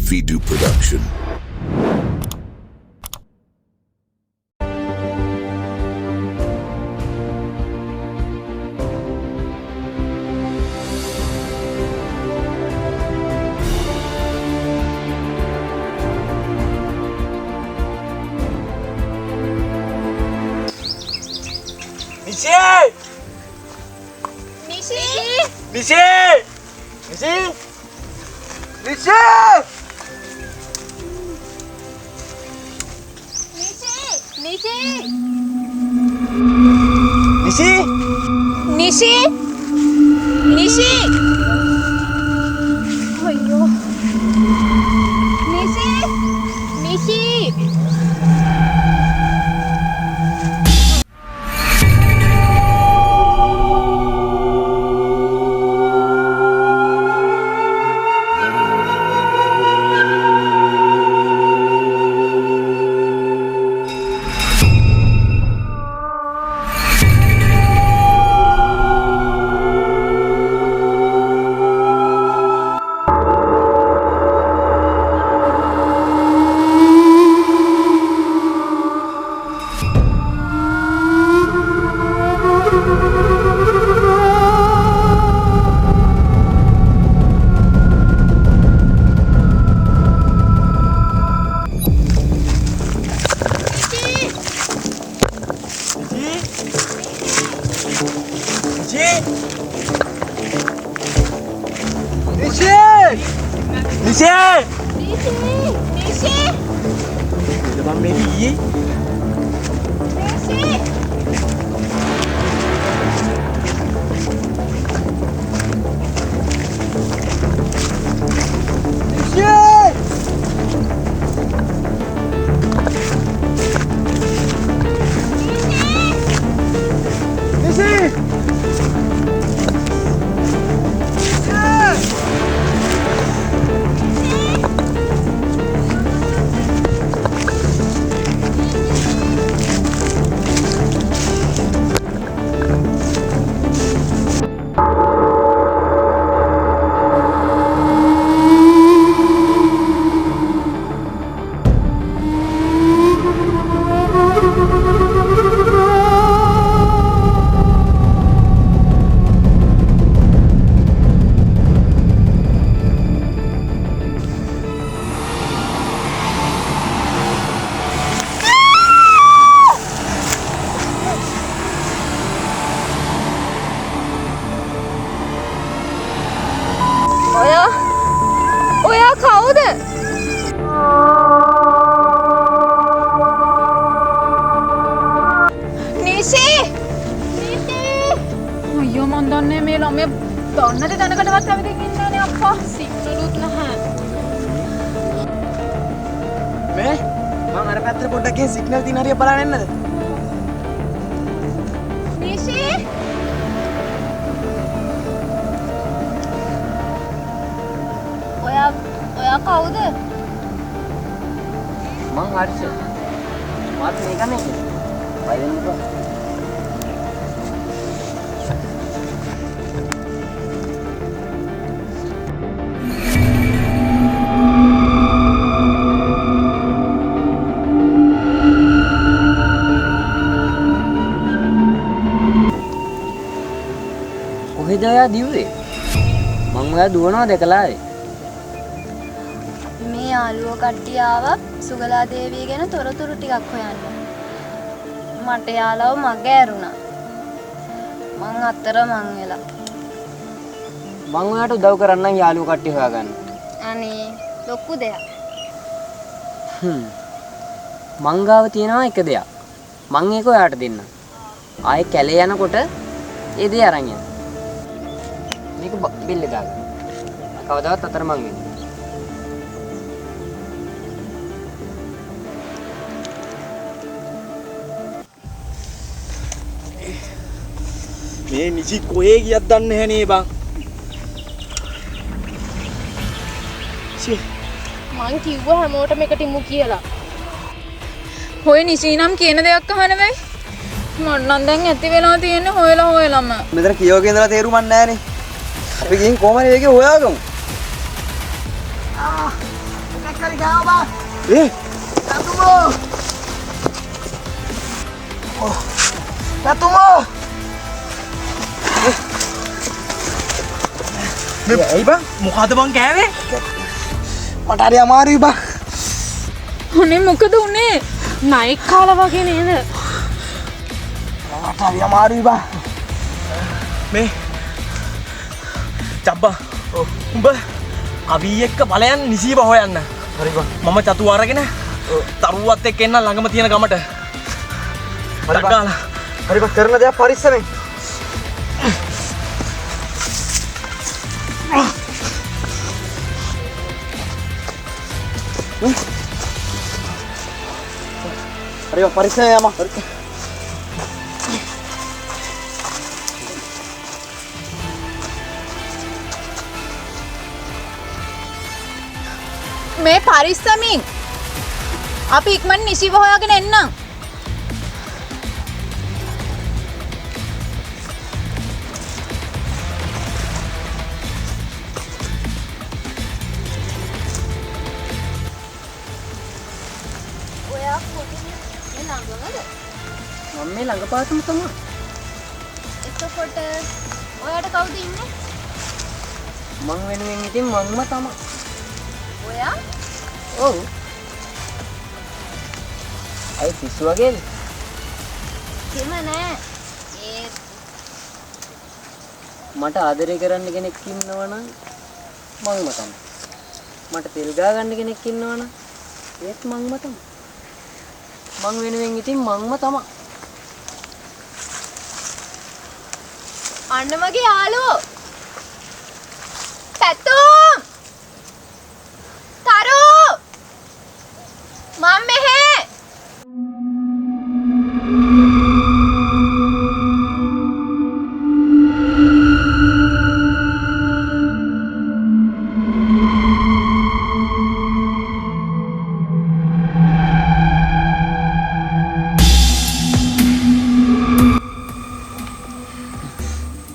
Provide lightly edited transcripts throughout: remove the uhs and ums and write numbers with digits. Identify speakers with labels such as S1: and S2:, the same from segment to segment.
S1: Video production.
S2: Nishi! Ayyo. Nishi! Oya කවුද? නිෂි! අයියෝ මන් දන්නේ මේ ළමයා දන්නද දැනකටවත් ඇවිදින් ඉන්නේ නේ අප්පා. සිත්තුලුත් නැහැ.
S3: මේ මං අර පැත්තට පොඩ්ඩක් ගිහින් සිග්නල් තියෙන හරිය බලන්න එන්නද?
S2: නිෂි! ඔයා කවුද?
S3: මං හර්ෂ. මාත් මේක නේ. බය වෙන්න එපා. කොහෙද ඔයා දිව්වේ? මං ඔයා දුවනවා දැකලා ආවේ.
S2: මේ යාළුවෝ කට්ටිය ආවා සුගලා දේවිය ගැන තොරතුරු ටිකක් හොයන්න. මට යාළුවව මග ඇරුණා. මං අතරමං වෙලා.
S3: මං ඔයාට උදව් කරන්නම් යාළුවෝ කට්ටිය හොයාගන්න.
S2: අනේ ලොකු දෙයක්.
S3: මං ගාව තියෙනවා එක දෙයක්. මං ඒක ඔයාට දෙන්නම්. ආයේ කැලේ යනකොට ඒ දේ අරන් යන්න. මේක බිල්ලේ දාගන්න. කවදාවත් අතරමං වෙන්නේ.
S4: මේ නිසි කොහේ ගියත් දන්නේ නැහැ නේ බං.
S2: මං කිව්වා හැමෝටම එකට ඉමු කියලා. හොය නිසි නම් කියන දෙයක් අහන්න වෙයි. මට නම් දැන් ඇති වෙලා තියෙන්නේ හොයලාම.
S4: මෙතන කියෝගේ ඉඳලා තේරුමක් නැහැ නේ. අපි ගිහින් කොහමද මේකේ හොයාගමු. kali kau bang. Satu mo. Oh, satu mo. Eh bang, muka tu bang kaya මට හරි අමාරුයි බං.
S1: අනේ මොකද උනේ? නයික් කාලා වගේ නේද?
S4: මට හරි අමාරුයි බං. මේ චබ්බා. උඹ අවී එක්ක බලයන් නිසීව හොයන්න. හරි බං. මම චතු අරගෙන තරුවත් එක්ක එන්න ළඟම තියෙන ගමට. හරි බං. හරි බං කරන දේ පරිස්සමෙන්. Hari bang, parisan ya mah.
S1: මේ පරිස්සමින් අපි ඉක්මන් නිසිව හොයාගෙන එන්නම්.
S2: ඔයා කොහෙද? මේ ළඟමද?
S3: මම මේ ළඟපාතම තමයි.
S2: එතකොට ඔයාට කවුද ඉන්නේ?
S3: මං වෙනුවෙන් ඉතින් මංම තමයි.
S2: ඔයා?
S3: ඔව්. අයි පිස්සු වගේද?
S2: එහෙම නෑ. ඒ
S3: මට ආදරය කරන්න කෙනෙක් ඉන්නවනම් මංම තමයි. මට තෙල් ගා ගන්න කෙනෙක් ඉන්නවනම් ඒත් මංම තමයි. මං වෙනුවෙන් ඉතින් මංම තමයි.
S2: අන්න මගේ යාළුවෝ. පැතුම්! තරු! මම මෙහෙ!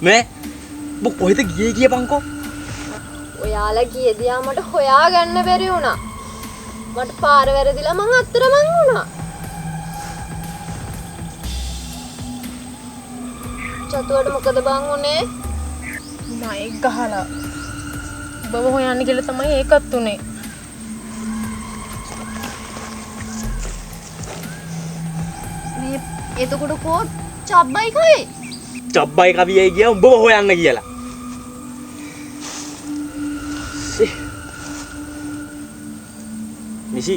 S4: මේ ඔබ කොහෙද ගියේ බංකෝ?
S2: ඔයාලා ගියදියා මට හොයාගන්න බැරි වුණා. මට පාර වැරදිලා මං අතරමං වුණා. චතුවට මොකද බං උනේ?
S1: නයික් ගහලා. ඔබව හොයන්න කියලා තමයි ඒකත් උනේ.
S2: මේ එතකොට කෝ චබ්බයි කයි?
S4: චබ්බයි කවියයි ගියා උඹව හොයන්න කියලා. නිසි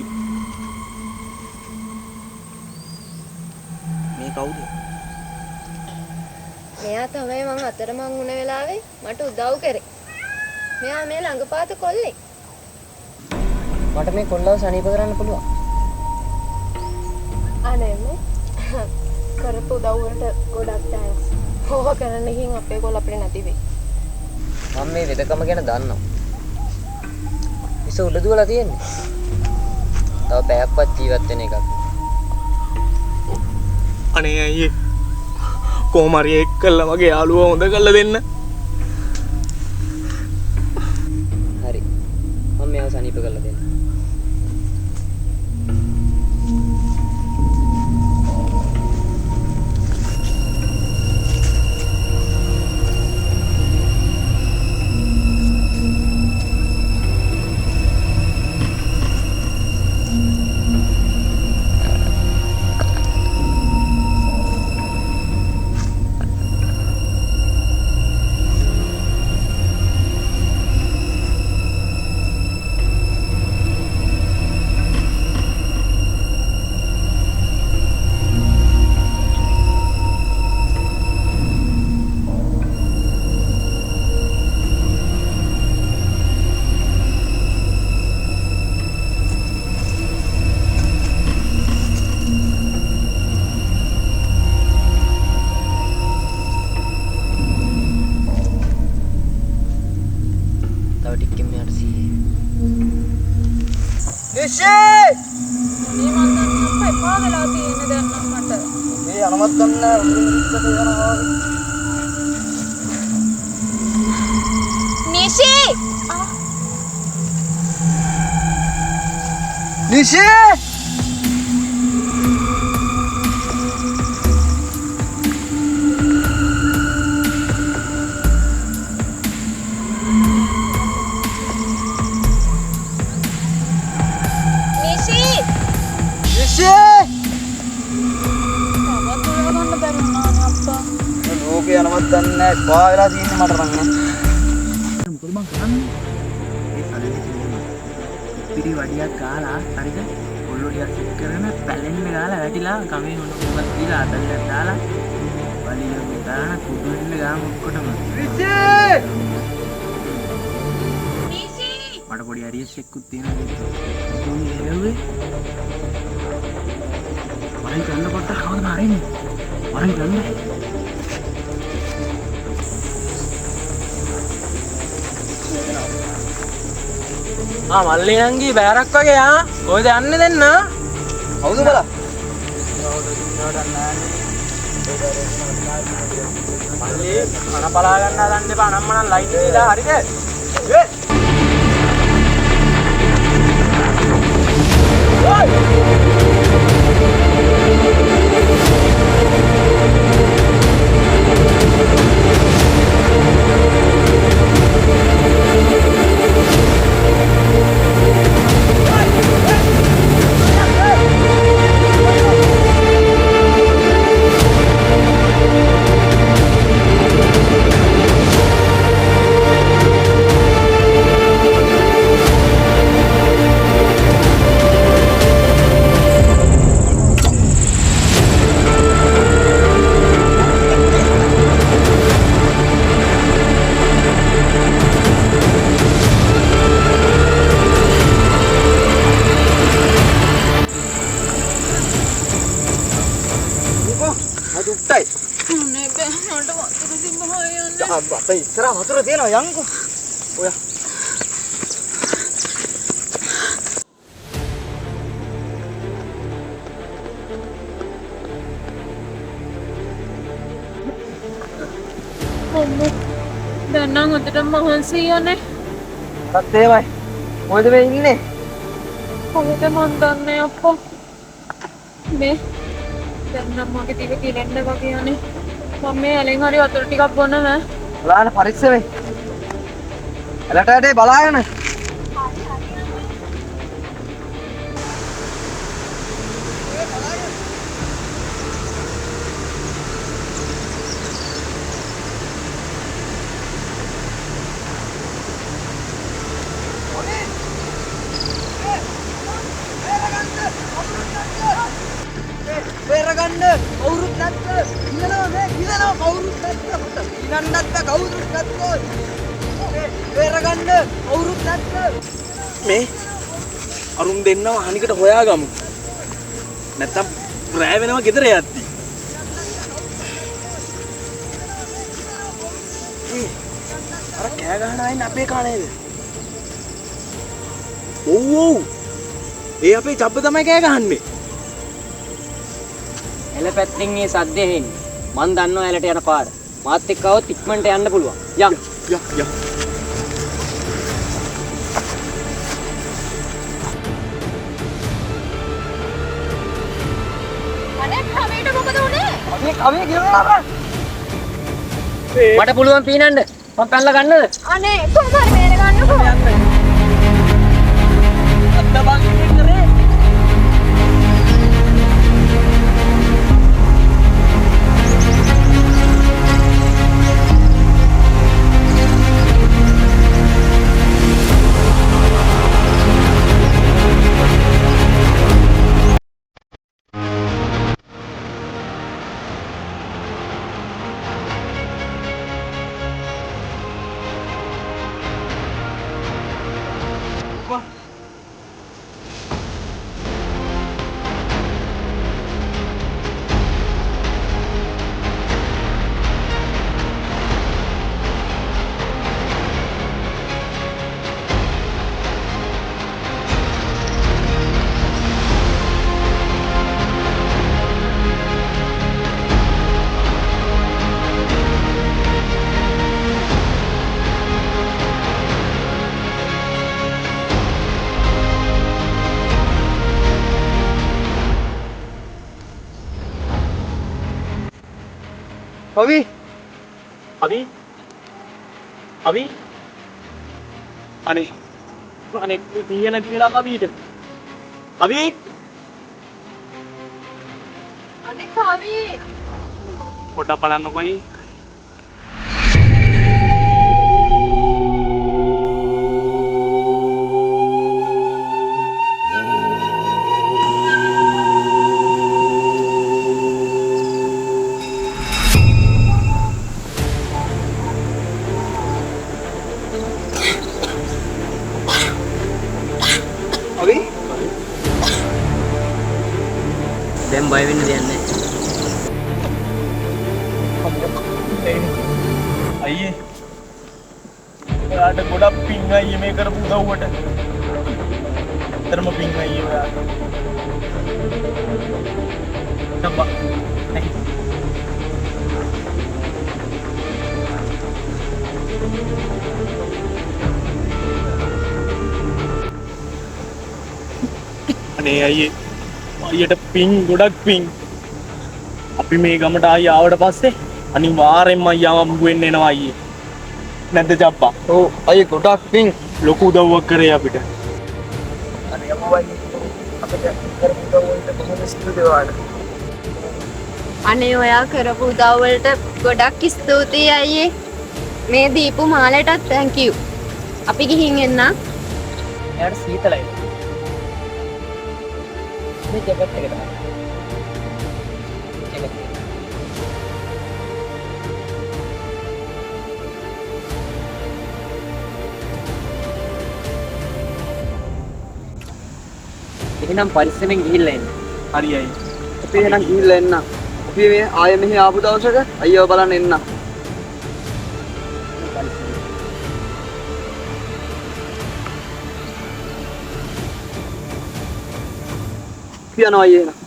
S4: මේ කවුද?
S2: මෙයා තමයි මං අතරමං වුණ වෙලාවේ මට උදව් කරේ. මෙයා මේ ළඟපාත කොල්ලෙක්.
S3: මට මේ කොල්ලව සනීප කරන්න පුළුවන්.
S1: අනේ මේ කරපු උදව් වලට ගොඩක් තෑන්ක්ස්. ඕවා කරන්න ගින් අපේ කොල්ල අපිට නැති වෙයි.
S3: මම මේ වෙදකම ගැන දන්නවා. ඉස උඩ දුවලා තියෙන්නේ. තව පැයක්වත් ජීවත් වෙන එකක්.
S4: අනේ අයියේ කොහොම හරි එක්කලා මගේ යාළුවා හොඳ කරලා දෙන්න.
S3: හරි. මම මෙයාව සනීප කරලා දෙන්න.
S4: නිෂි!
S1: මේ මන් දන්නේ එපා වෙලා තියෙන දැන් නම් මට.
S4: මේ අනවත් ගන්න උඹට යනවා.
S1: නිෂි!
S4: නිෂි
S2: නිෂි
S4: නිෂි
S2: තවත් ඔය ගන්න බැරි වුණානේ අප්පා.
S4: ලෝකේ යනවත් දන්නේ නැහැ ස්පා වෙලා තියෙන්නේ මට නම් මොකද මං කරන්නේ
S5: ඒ සැලෙන්නේ තියෙනවා. පිටි වඩියක් ගාලා හරිද? ඔල්ලෝ ටිකක් සෙට් කරගෙන පැලෙන්න ගාලා වැටිලා කමේ මොන මොකක්ද දීලා අතල්ලක් දාලා වලිය දාන කුඩු වෙන්න ගාම ඔක්කොටම.
S4: නිෂි
S5: මට පොඩි ඇරියස් එකකුත් තියෙනවා. මොන්නේ එළව්වේ? වරෙන් ගන්න කොට කවුද මාරෙන්නේ? වරෙන් ගන්න.
S4: මල්ලි නංගි බෑරක් වගේ කොහෙද යන්නේ දෙන්න කවුද බලා මල්ලි කන පලා ගන්න හදන්න එපා නම්මනම් ලයිට් දීලා හරිද අපේ ඉස්සරහ වතුර තියෙනවා යන්කෝ ඔය
S1: දැන් නම් හොඳට මහන්සි යන්නේ.
S4: අත් එහෙමයි මොකද මේ ඉන්නේ
S1: කොහෙද මන් දන්නේ අප්පා. මේ දැන් නම් මගේ දිව කිරෙන්න වගේ යන්නේ. මම මේ ඇලෙන් හරි වතුර ටිකක් බොන්න නෑ.
S4: බලන්න පරිස්සමෙන් එලට ඇටේ බලාගෙන පෙරගන්න කවුරුත් නැත්ද ඉන්නනවා මේ ඉන්නනවා කවුරුත් නැත්ද මට ඉන්නත් නැත්ද කවුරුත් නැත්ද පෙරගන්න කවුරුත් නැත්ද මේ අරුන් දෙන්නව අනිකට හොයාගමු නැත්තම් රෑ වෙනවා ගෙදර යද්දි අර කෑ ගහන අයින් අපේ කණේද ඔව් ඔව් ඒ අපේ චබ්බ තමයි කෑ ගහන්නේ
S3: එළ පැත්තෙන් මේ සද්දේ එන්නේ. මං දන්නවා එළට යන පාර. මාත් එක්ක આવොත් ඉක්මනට යන්න පුළුවන්. යම්.
S4: යා
S2: අනේ කමේට මොකද උනේ?
S4: අපි කවේ ගෙවලා බං.
S3: මට පුළුවන් පීනන්න. මං පැනලා ගන්නද?
S2: අනේ කොහොමද මේක ගන්නකෝ?
S4: අත්ත බං ඉන්නේ කරේ. අවි අවි අවි අනේ අනේ තියෙන කියලා කවීට අවි
S1: අනේ කවි
S4: පොඩ්ඩක් බලන්නකොයි
S3: දැන් බය වෙන්න දෙයක් නැහැ.
S4: අයියේ ඔයාට ගොඩක් පිං අයියේ මේ කරපු උදව්වට. ඇත්තටම පිං අයියේ ඔයාට. තම්බා. අනේ අයියේ අයියට පිං ගොඩක් පිං. අපි මේ ගමට ආයි ආවට පස්සේ අනිවාර්යෙන්ම අයියාව හම්බ වෙන්න එනවා අයියේ. නැද්ද ජප්පා?
S5: ඔව් අයියේ ගොඩක් පිං.
S4: ලොකු උදව්වක් කරේ අපිට.
S5: අනේ යමු අයියේ. අපිට කරපු උදව්වට බොහොම ස්තුතියි ඔයාලට.
S2: අනේ ඔයා කරපු උදව් වලට ගොඩක් ස්තුතියි අයියේ. මේ දීපු මාලටත් thank you. අපි ගිහින් එන්න.
S3: එයාට සීතලයි. මේ ජැකට් එක තමයි. ජැකට් එක. එහෙනම් පරිස්සමෙන් ගිහිල්ලා එන්න.
S4: හරි අයියේ.
S5: අපි එහෙනම් ගිහිල්ලා එන්න. අපි මේ ආයෙ මෙහි ආපු දවසක අයියව බලන්න එන්න. පියනවා අයියේ එහෙනම්.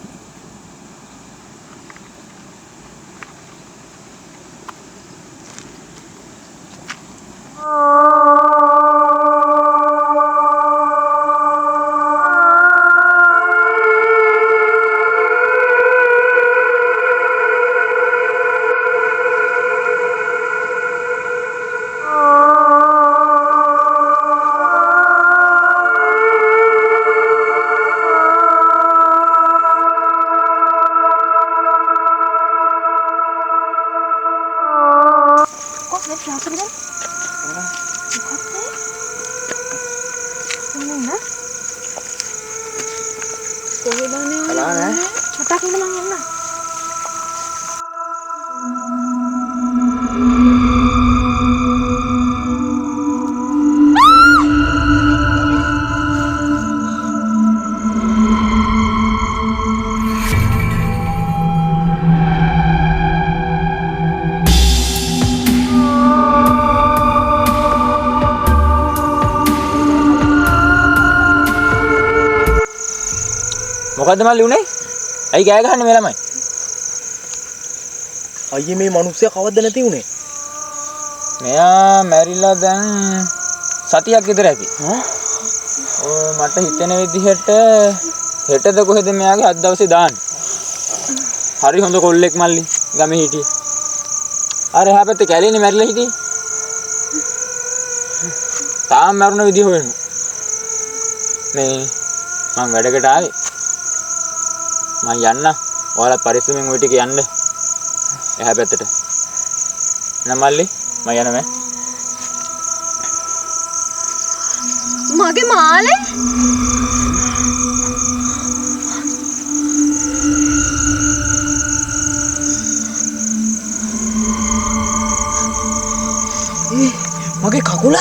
S5: මොකද්ද මල්ලි උනේ? ඇයි ගෑ ගහන්නේ මේ ළමයි?
S4: අයියේ මේ මිනිස්සයා කවද්ද නැති උනේ?
S5: මෙයා මැරිලා දැන් සතියක් විතර ඇති. මට හිතෙන විදිහට හෙටද කොහෙද මෙයාගේ අත් දවසේ දාන්නේ. හරි හොඳ කොල්ලෙක් මල්ලි ගමේ හිටියේ. අර එහා පැත්තේ කැලේනේ මැරිලා හිටියේ. තාම මරුණ විදිහ හොයනවා. මේ මම වැඩකට ආවේ. මම යන්න. ඔයාලා පරිස්සමෙන් ওই ටික යන්න. එහා පැත්තට. නමල්ලි මම යනවා.
S2: මගේ මාලේ
S5: මගේ කකුල